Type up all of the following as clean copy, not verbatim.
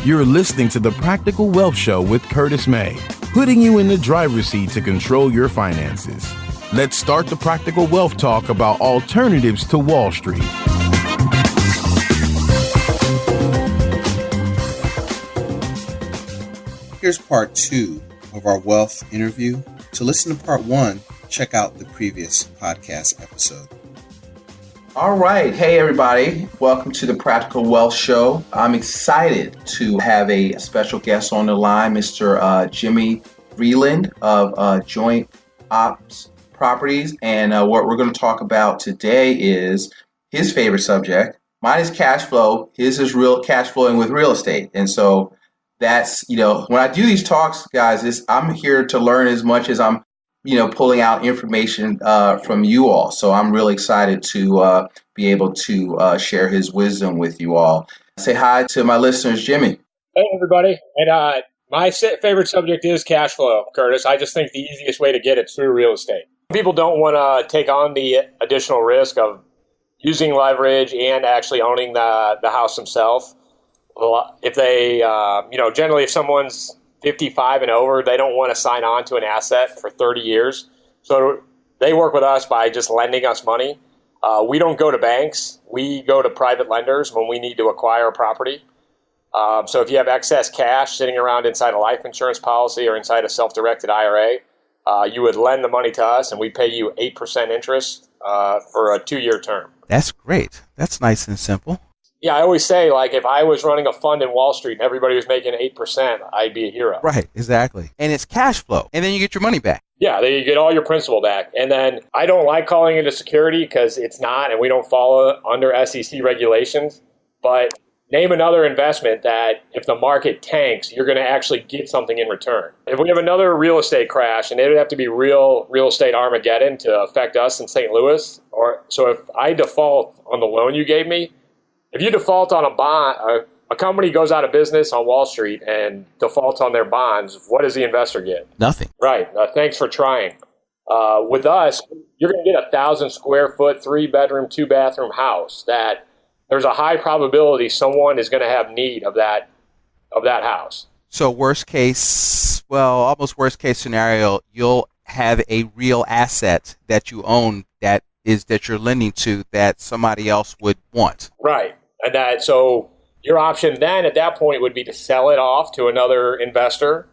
You're listening to the Practical Wealth Show with Curtis May, putting you in the driver's seat to control your finances. Let's start the Practical Wealth Talk about alternatives to Wall Street. Here's part 2 of our wealth interview. To listen to part 1, check out the previous podcast episode. All right. Hey, everybody. Welcome to the Practical Wealth Show. I'm excited to have a special guest on the line, Mr. Jimmy Vreeland of Joint Ops Properties. And what we're going to talk about today is his favorite subject. Mine is cash flow. His is real cash flowing with real estate. And so that's, when I do these talks, guys, I'm here to learn as much as I'm pulling out information from you all. So I'm really excited to be able to share his wisdom with you all. Say hi to my listeners, Jimmy. Hey, everybody. And my favorite subject is cash flow, Curtis. I just think the easiest way to get it through real estate. People don't want to take on the additional risk of using leverage and actually owning the house themselves. If they, generally if someone's 55 and over, they don't want to sign on to an asset for 30 years. So they work with us by just lending us money. We don't go to banks. We go to private lenders when we need to acquire a property. So if you have excess cash sitting around inside a life insurance policy or inside a self-directed IRA, you would lend the money to us and we pay you 8% interest for a 2-year term. That's great. That's nice and simple. Yeah, I always say, if I was running a fund in Wall Street and everybody was making 8%, I'd be a hero. Right, exactly. And it's cash flow. And then you get your money back. Yeah, then you get all your principal back. And then I don't like calling it a security because it's not, and we don't follow under SEC regulations. But name another investment that if the market tanks, you're going to actually get something in return. If we have another real estate crash, and it would have to be real estate Armageddon to affect us in St. Louis, so if I default on the loan you gave me, if you default on a bond, a company goes out of business on Wall Street and defaults on their bonds, what does the investor get? Nothing. Right. Thanks for trying. With us, you're going to get 1,000 square foot, 3-bedroom, 2-bathroom house that there's a high probability someone is going to have need of that house. So almost worst case scenario, you'll have a real asset that you own that you're lending to that somebody else would want. Right. And so your option then at that point would be to sell it off to another investor,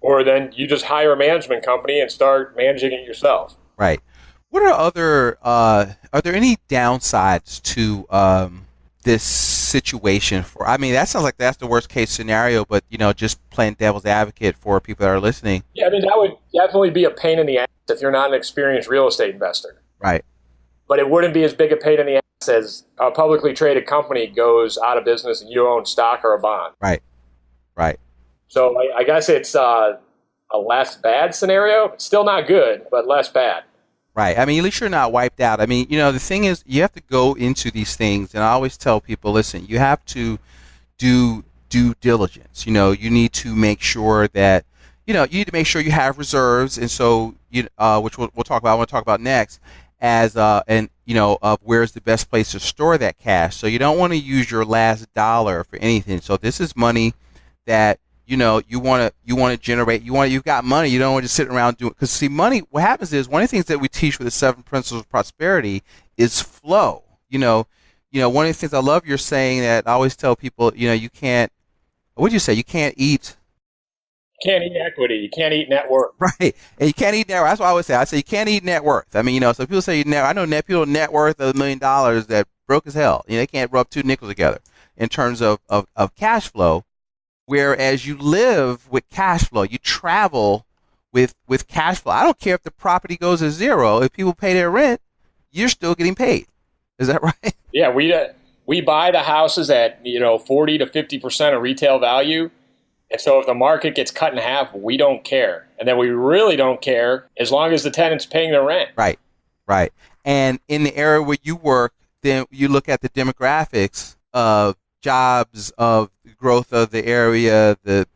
or then you just hire a management company and start managing it yourself. Right. What are are there any downsides to this situation that sounds like that's the worst case scenario, but just playing devil's advocate for people that are listening. Yeah, that would definitely be a pain in the ass if you're not an experienced real estate investor. Right. But it wouldn't be as big a pain in the ass as a publicly traded company goes out of business and you own stock or a bond. Right. So I guess it's a less bad scenario. It's still not good, but less bad. Right. At least you're not wiped out. The thing is, you have to go into these things, and I always tell people, listen, you have to do due diligence. You need to make sure that, you need to make sure you have reserves, and so, which we'll talk about, I want to talk about next, of where's the best place to store that cash. So you don't want to use your last dollar for anything. So this is money that you want to generate. You've got money. You don't want to just sit around doing. Because see, money. What happens is one of the things that we teach with the 7 principles of prosperity is flow. One of the things I love you're saying that I always tell people. You can't. What did you say? You can't eat. Can't eat equity. You can't eat net worth. Right. And you can't eat net worth. That's what I always say. I say you can't eat net worth. So people say I know people net worth of $1 million that broke as hell. They can't rub 2 nickels together in terms of cash flow. Whereas you live with cash flow, you travel with cash flow. I don't care if the property goes to zero. If people pay their rent, you're still getting paid. Is that right? Yeah, we buy the houses at 40 to 50% of retail value. And so if the market gets cut in half, we don't care. And then we really don't care as long as the tenant's paying their rent. Right. And in the area where you work, then you look at the demographics of jobs, of growth of the area, the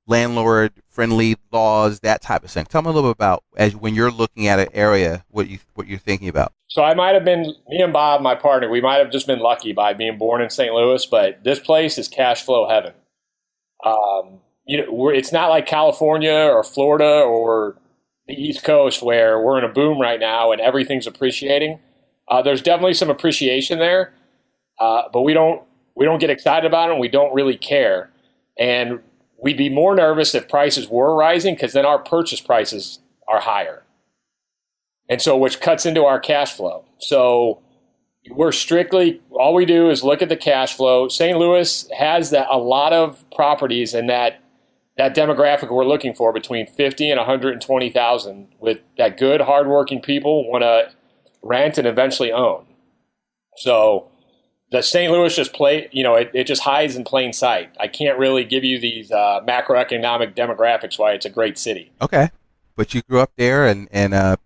landlord friendly laws, that type of thing. Tell me a little bit about when you're looking at an area, what you're thinking about. So I might have been, me and Bob, my partner, we might have just been lucky by being born in St. Louis, but this place is cash flow heaven. It's not like California or Florida or the East Coast where we're in a boom right now and everything's appreciating. There's definitely some appreciation there, but we don't get excited about it, and we don't really care. And we'd be more nervous if prices were rising, because then our purchase prices are higher. And so, which cuts into our cash flow. So we're strictly, all we do is look at the cash flow. St. Louis has a lot of properties in that demographic we're looking for, between 50 and 120,000, with that good, hardworking people want to rent and eventually own. So the St. Louis just it just hides in plain sight. I can't really give you these macroeconomic demographics why it's a great city. Okay. But you grew up there, and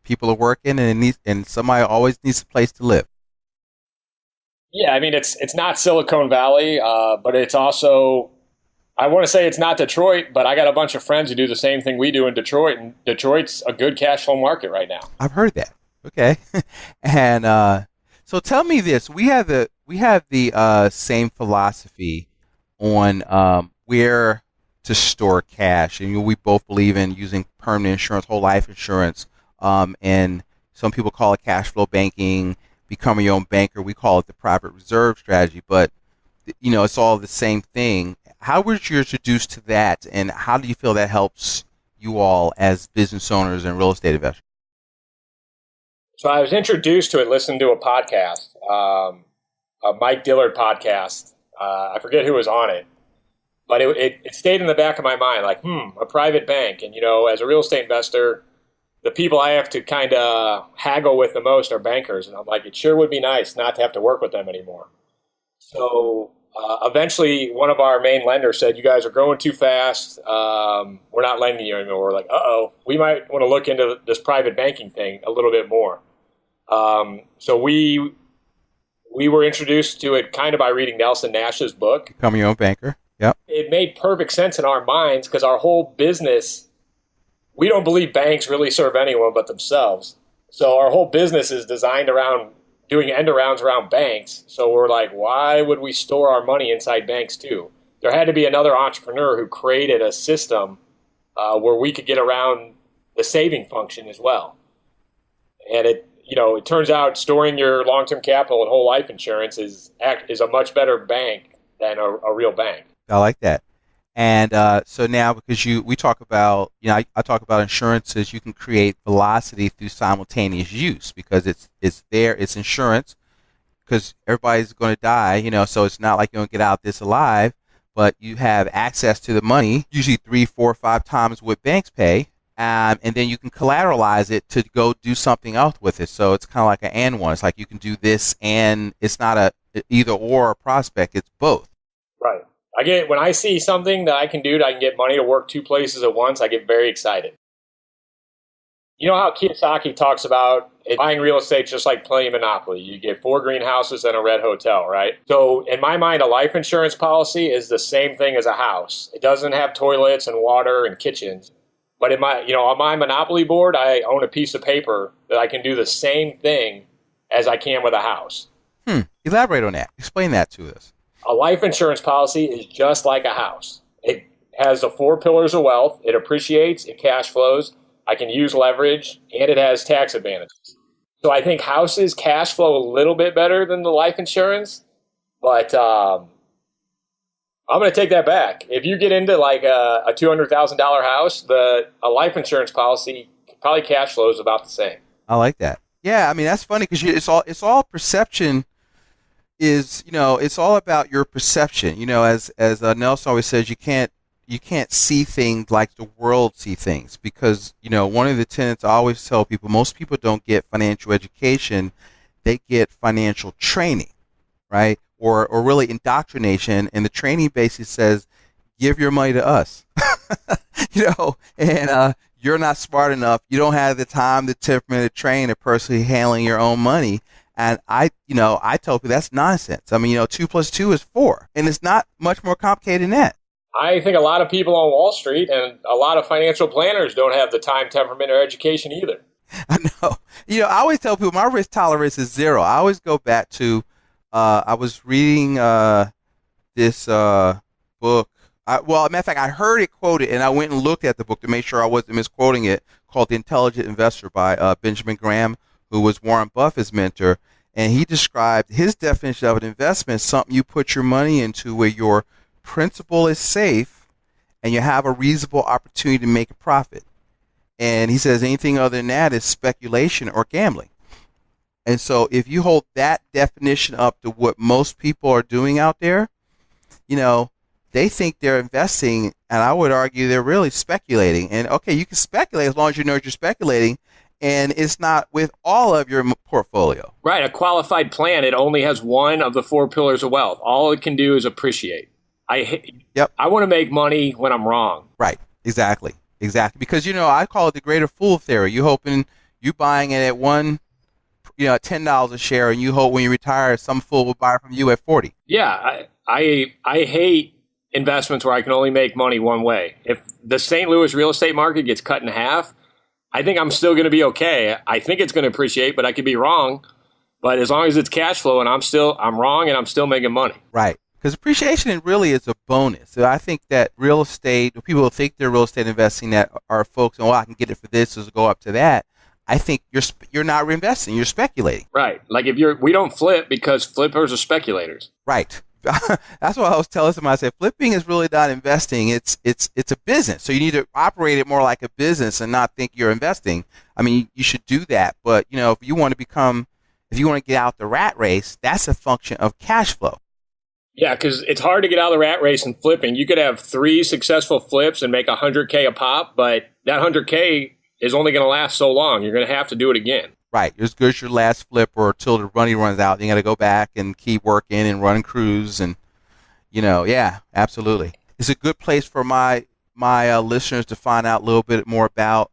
people are working, and somebody always needs a place to live. Yeah, I mean, it's not Silicon Valley, but it's also, I want to say it's not Detroit, but I got a bunch of friends who do the same thing we do in Detroit, and Detroit's a good cash flow market right now. I've heard that. Okay. And so tell me this: we have the same philosophy on where to store cash, and we both believe in using permanent insurance, whole life insurance, and some people call it cash flow banking, becoming your own banker. We call it the private reserve strategy, but it's all the same thing. How were you introduced to that, and how do you feel that helps you all as business owners and real estate investors? So I was introduced to it listening to a podcast, a Mike Dillard podcast. I forget who was on it. But it stayed in the back of my mind, like, a private bank. And, as a real estate investor, the people I have to kind of haggle with the most are bankers. And I'm like, it sure would be nice not to have to work with them anymore. So eventually, one of our main lenders said, you guys are growing too fast. We're not lending you anymore. We're like, we might want to look into this private banking thing a little bit more. So we were introduced to it kind of by reading Nelson Nash's book. Become Your Own Banker. Yep. It made perfect sense in our minds, because our whole business, we don't believe banks really serve anyone but themselves. So our whole business is designed around doing end arounds around banks. So we're like, why would we store our money inside banks too? There had to be another entrepreneur who created a system where we could get around the saving function as well. And it turns out storing your long-term capital and whole life insurance is a much better bank than a real bank. I like that. And so now, because we talk about, I talk about insurances, you can create velocity through simultaneous use, because it's insurance, because everybody's going to die, so it's not like you're going to get out this alive, but you have access to the money, usually 3, 4, 5 times what banks pay, and then you can collateralize it to go do something else with it. So it's kind of like an and one. It's like you can do this, and it's not a either or prospect, it's both. Right. When I see something that I can do, that I can get money to work 2 places at once, I get very excited. You know how Kiyosaki talks about buying real estate just like playing Monopoly. You get 4 greenhouses and a red hotel, right? So in my mind, a life insurance policy is the same thing as a house. It doesn't have toilets and water and kitchens. But on my Monopoly board, I own a piece of paper that I can do the same thing as I can with a house. Elaborate on that. Explain that to us. A life insurance policy is just like a house. It has the 4 pillars of wealth. It appreciates, it cash flows, I can use leverage, and it has tax advantages. So I think houses cash flow a little bit better than the life insurance, but I'm going to take that back. If you get into like a $200,000 house, a life insurance policy probably cash flows about the same. I like that. Yeah, I mean, that's funny, because it's all perception. It's all about your perception. As Nelson always says, you can't see things like the world see things, because one of the tenets I always tell people, most people don't get financial education, they get financial training, right? Or really indoctrination, and the training basically says, give your money to us, and you're not smart enough, you don't have the time, the temperament to train a person handling your own money. And I tell people that's nonsense. I mean, 2 + 2 is 4, and it's not much more complicated than that. I think a lot of people on Wall Street and a lot of financial planners don't have the time, temperament, or education either. I know. I always tell people my risk tolerance is zero. I always go back to, I was reading this book. Well, as a matter of fact, I heard it quoted, and I went and looked at the book to make sure I wasn't misquoting it, called The Intelligent Investor by Benjamin Graham, who was Warren Buffett's mentor. And he described his definition of an investment as something you put your money into where your principal is safe and you have a reasonable opportunity to make a profit. And he says anything other than that is speculation or gambling. And so if you hold that definition up to what most people are doing out there, they think they're investing, and I would argue they're really speculating. And okay, you can speculate as long as you know what you're speculating, and it's not with all of your portfolio. Right. A qualified plan, it only has one of the four pillars of wealth. All it can do is appreciate. I want to make money when I'm wrong. Right. Exactly. Because, I call it the greater fool theory. You hoping you buying it at at $10 a share, and you hope when you retire, some fool will buy it from you at 40. Yeah. I hate investments where I can only make money one way. If the St. Louis real estate market gets cut in half, I think I'm still going to be okay. I think it's going to appreciate, but I could be wrong. But as long as it's cash flow and I'm wrong and I'm still making money. Right. Because appreciation really is a bonus. So I think that real estate, people who think they're real estate investing that are folks, I can get it for this, so go up to that. I think you're not reinvesting, you're speculating. Right. Like we don't flip because flippers are speculators. Right. That's what I was telling somebody. I said, flipping is really not investing. It's a business. So you need to operate it more like a business and not think you're investing. I mean, you should do that. But, if you want to get out the rat race, that's a function of cash flow. Yeah, because it's hard to get out of the rat race in flipping. You could have 3 successful flips and make $100K a pop, but that $100K is only going to last so long. You're going to have to do it again. Right. As good as your last flip or until the money runs out. You got to go back and keep working and run crews and, yeah, absolutely. It's a good place for my listeners to find out a little bit more about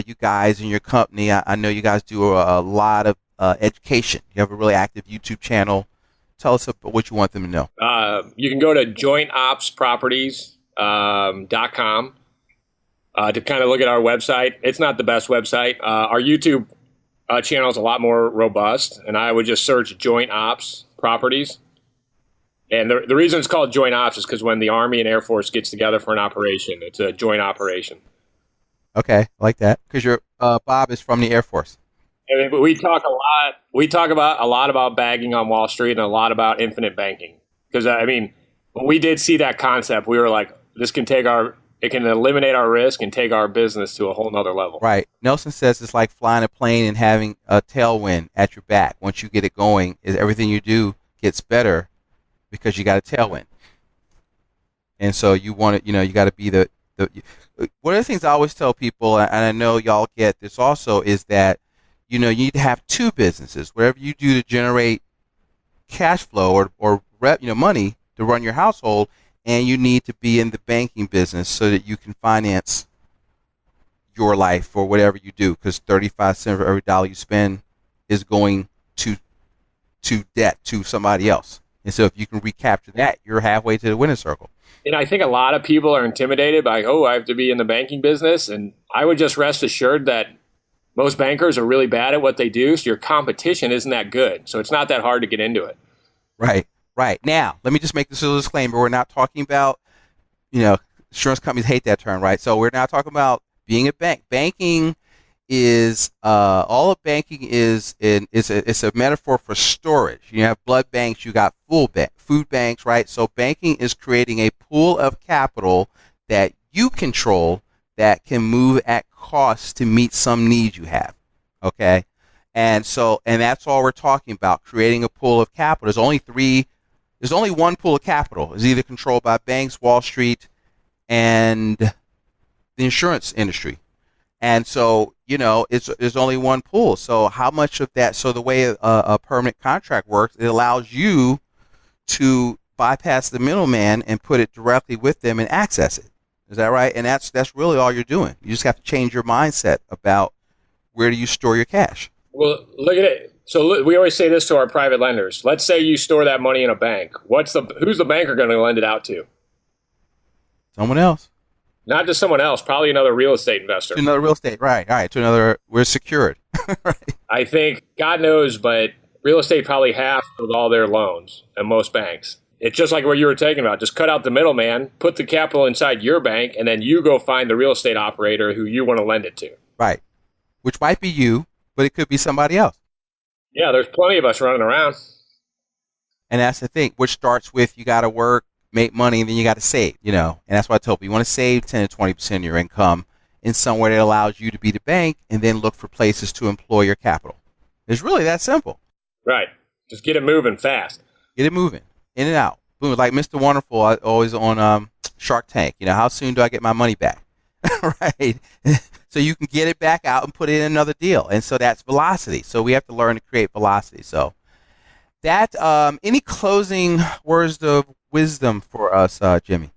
you guys and your company. I know you guys do a lot of education. You have a really active YouTube channel. Tell us about what you want them to know. You can go to jointopsproperties.com to kind of look at our website. It's not the best website. Our YouTube channel is a lot more robust, and I would just search Joint Ops Properties. And the reason it's called Joint Ops is because when the Army and Air Force gets together for an operation, it's a joint operation. Okay, I like that. Because your Bob is from the Air Force. But we talk a lot. We talk a lot about bagging on Wall Street and a lot about infinite banking. Because when we did see that concept, we were like, it can eliminate our risk and take our business to a whole nother level. Right. Nelson says it's like flying a plane and having a tailwind at your back. Once you get it going, everything you do gets better because you got a tailwind. And so you want to, you got to be one of the things I always tell people, and I know y'all get this also, is that you need to have two businesses. Whatever you do to generate cash flow or money to run your household, and you need to be in the banking business so that you can finance your life or whatever you do, because 35 cents for every dollar you spend is going to debt to somebody else. And so if you can recapture that, you're halfway to the winning circle. And I think a lot of people are intimidated by, I have to be in the banking business. And I would just rest assured that most bankers are really bad at what they do, so your competition isn't that good. So it's not that hard to get into it. Right. Now, let me just make this a disclaimer. We're not talking about, insurance companies hate that term, right? So we're not talking about being a bank. Banking is, all of banking is it's a metaphor for storage. You have blood banks, you got food banks, right? So banking is creating a pool of capital that you control that can move at cost to meet some needs you have, okay? And that's all we're talking about, creating a pool of capital. There's only one pool of capital. It's either controlled by banks, Wall Street, and the insurance industry. And so, there's only one pool. So how much of that, so the way a permanent contract works, it allows you to bypass the middleman and put it directly with them and access it. Is that right? And that's really all you're doing. You just have to change your mindset about where do you store your cash. Well, look at it. So we always say this to our private lenders. Let's say you store that money in a bank. Who's the banker going to lend it out to? Someone else. Not just someone else, probably another real estate investor. To another real estate, right. All right, to another, we're secured. Right. I think, God knows, but real estate probably half of all their loans at most banks. It's just like what you were talking about. Just cut out the middleman, put the capital inside your bank, and then you go find the real estate operator who you want to lend it to. Right. Which might be you, but it could be somebody else. Yeah, there's plenty of us running around. And that's the thing, which starts with you got to work, make money, and then you got to save, And that's what I told people. You want to save 10 to 20% of your income in somewhere that allows you to be the bank and then look for places to employ your capital. It's really that simple. Right. Just get it moving fast. Get it moving. In and out. Boom. Like Mr. Wonderful, always on Shark Tank. How soon do I get my money back? Right. So you can get it back out and put it in another deal. And so that's velocity. So we have to learn to create velocity. So that, any closing words of wisdom for us, Jimmy?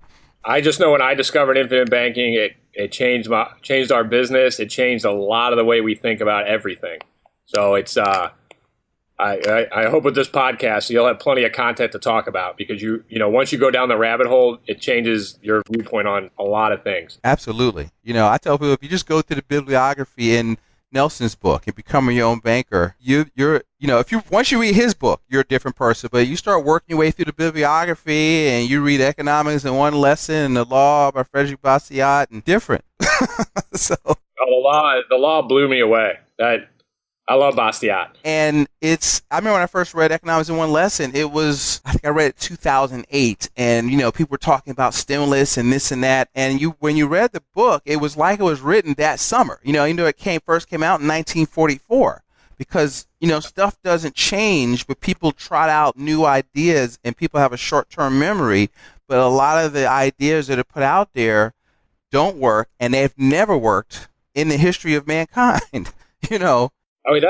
I just know when I discovered infinite banking, it changed our business. It changed a lot of the way we think about everything. So it's I hope with this podcast you'll have plenty of content to talk about, because once you go down the rabbit hole, it changes your viewpoint on a lot of things. Absolutely. I tell people, if you just go through the bibliography in Nelson's book and becoming your own banker, once you read his book, you're a different person. But you start working your way through the bibliography and you read economics in one lesson and the law by Frederic Bastiat, and different. So the law blew me away. I love Bastiat. And I remember when I first read Economics in One Lesson, I think I read it 2008, and, people were talking about stimulus and this and that, and when you read the book, it was like it was written that summer. It first came out in 1944, because, stuff doesn't change, but people trot out new ideas, and people have a short-term memory, but a lot of the ideas that are put out there don't work, and they've never worked in the history of mankind, I mean,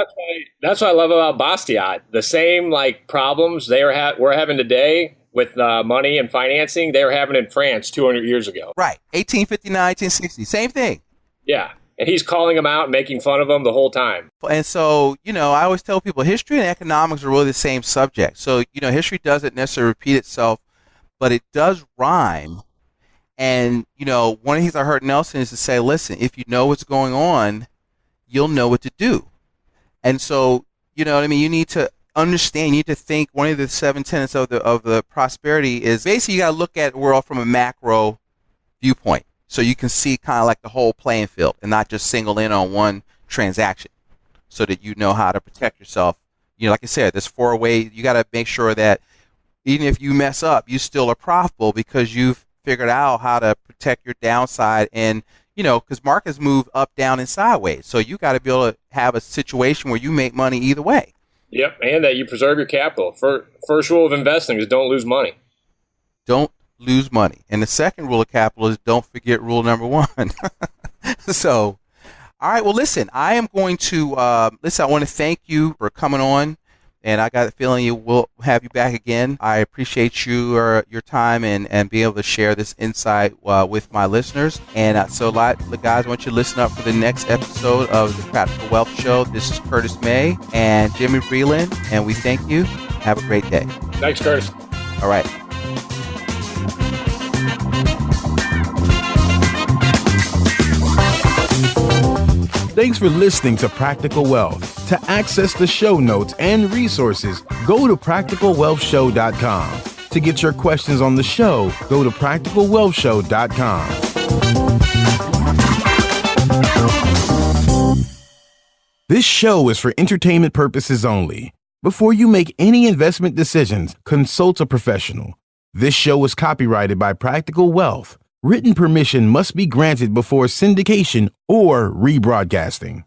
that's what I love about Bastiat. The same problems we're having today with money and financing, they were having in France 200 years ago. Right, 1859, 1860, same thing. Yeah, and he's calling them out and making fun of them the whole time. And so, I always tell people history and economics are really the same subject. So, history doesn't necessarily repeat itself, but it does rhyme. And, one of the things I heard Nelson is to say, listen, if you know what's going on, you'll know what to do. And so, you need to understand, you need to think. One of the 7 tenets of the prosperity is basically you got to look at the world from a macro viewpoint, so you can see kind of like the whole playing field and not just single in on one transaction, so that you know how to protect yourself. Like I said, there's 4 ways. You got to make sure that even if you mess up, you still are profitable because you've figured out how to protect your downside. And because markets move up, down, and sideways. So you got to be able to have a situation where you make money either way. Yep, and that you preserve your capital. First rule of investing is don't lose money. Don't lose money. And the second rule of capital is don't forget rule number 1. So, all right, well, listen, I am going to, I want to thank you for coming on. And I got a feeling we'll have you back again. I appreciate your time and being able to share this insight with my listeners. And so, guys, I want you to listen up for the next episode of the Practical Wealth Show. This is Curtis May and Jimmy Vreeland, and we thank you. Have a great day. Thanks, Curtis. All right. Thanks for listening to Practical Wealth. To access the show notes and resources, go to practicalwealthshow.com. To get your questions on the show, go to practicalwealthshow.com. This show is for entertainment purposes only. Before you make any investment decisions, consult a professional. This show is copyrighted by Practical Wealth. Written permission must be granted before syndication or rebroadcasting.